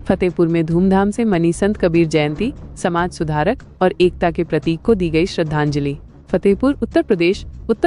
फतेहपुर में धूमधाम से मनी संत कबीर जयंती, समाज सुधारक और एकता के प्रतीक को दी गई श्रद्धांजलि। फतेहपुर उत्तर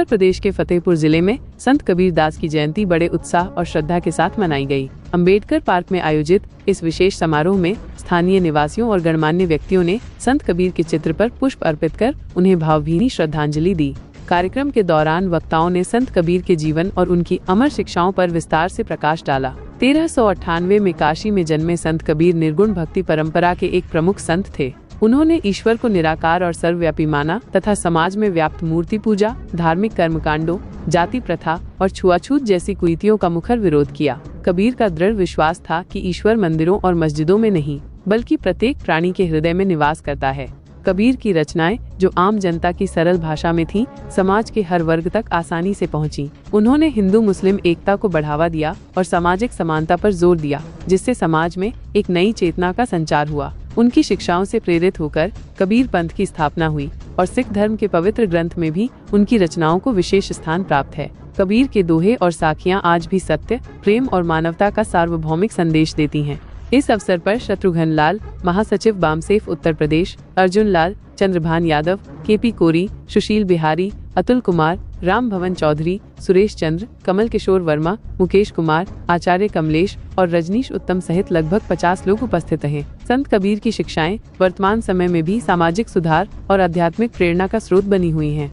प्रदेश के फतेहपुर जिले में संत कबीर दास की जयंती बड़े उत्साह और श्रद्धा के साथ मनाई गई। अंबेडकर पार्क में आयोजित इस विशेष समारोह में स्थानीय निवासियों और गणमान्य व्यक्तियों ने संत कबीर के चित्र पर पुष्प अर्पित कर उन्हें भावभीनी श्रद्धांजलि दी। कार्यक्रम के दौरान वक्ताओं ने संत कबीर के जीवन और उनकी अमर शिक्षाओं पर विस्तार से प्रकाश डाला। 1398 में काशी में जन्मे संत कबीर निर्गुण भक्ति परंपरा के एक प्रमुख संत थे। उन्होंने ईश्वर को निराकार और सर्वव्यापी माना तथा समाज में व्याप्त मूर्ति पूजा, धार्मिक कर्मकांडों, जाति प्रथा और छुआछूत जैसी कुरीतियों का मुखर विरोध किया। कबीर का दृढ़ विश्वास था कि ईश्वर मंदिरों और मस्जिदों में नहीं, बल्कि प्रत्येक प्राणी के हृदय में निवास करता है। कबीर की रचनाएं, जो आम जनता की सरल भाषा में थीं, समाज के हर वर्ग तक आसानी से पहुंची। उन्होंने हिंदू मुस्लिम एकता को बढ़ावा दिया और सामाजिक समानता पर जोर दिया, जिससे समाज में एक नई चेतना का संचार हुआ। उनकी शिक्षाओं से प्रेरित होकर कबीर पंथ की स्थापना हुई और सिख धर्म के पवित्र ग्रंथ में भी उनकी रचनाओं को विशेष स्थान प्राप्त है। कबीर के दोहे और साखियां आज भी सत्य, प्रेम और मानवता का सार्वभौमिक संदेश देती हैं। इस अवसर पर शत्रुघ्न लाल, महासचिव बामसेफ उत्तर प्रदेश, अर्जुन लाल, चंद्रभान यादव, केपी कोरी, सुशील बिहारी, अतुल कुमार, राम भवन चौधरी, सुरेश चंद्र, कमल किशोर वर्मा, मुकेश कुमार, आचार्य कमलेश और रजनीश उत्तम सहित लगभग 50 लोग उपस्थित रहे। संत कबीर की शिक्षाएं वर्तमान समय में भी सामाजिक सुधार और आध्यात्मिक प्रेरणा का स्रोत बनी हुई हैं।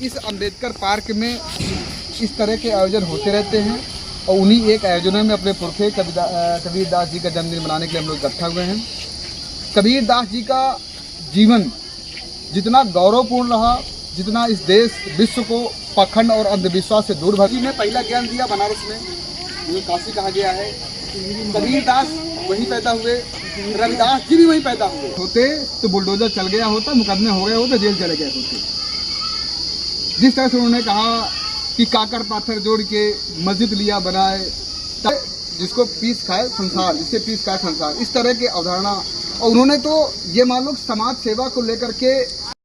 इस अम्बेडकर पार्क में इस तरह के आयोजन होते रहते हैं और उन्हीं एक आयोजनों में अपने पुरखे कबीर दास जी का जन्मदिन मनाने के लिए हम लोग इकट्ठा हुए हैं। कबीर दास जी का जीवन जितना गौरवपूर्ण रहा, जितना इस देश विश्व को पाखंड और अंधविश्वास से दूर भगी ने पहला ज्ञान दिया बनारस में, जो काशी कहा गया है। कबीर दास वहीं पैदा हुए, रविदास जी भी वहीं पैदा हुए। होते तो बुलडोजर चल गया होता, मुकदमे हो गए होते, जेल चले गए होते। जिस तरह से उन्होंने कहा कि काकर पाथर जोड़ के मस्जिद लिया बनाए, जिसको पीस खाए संसार, जिससे पीस खाए संसार, इस तरह की अवधारणा। और उन्होंने तो ये मान लो समाज सेवा को लेकर के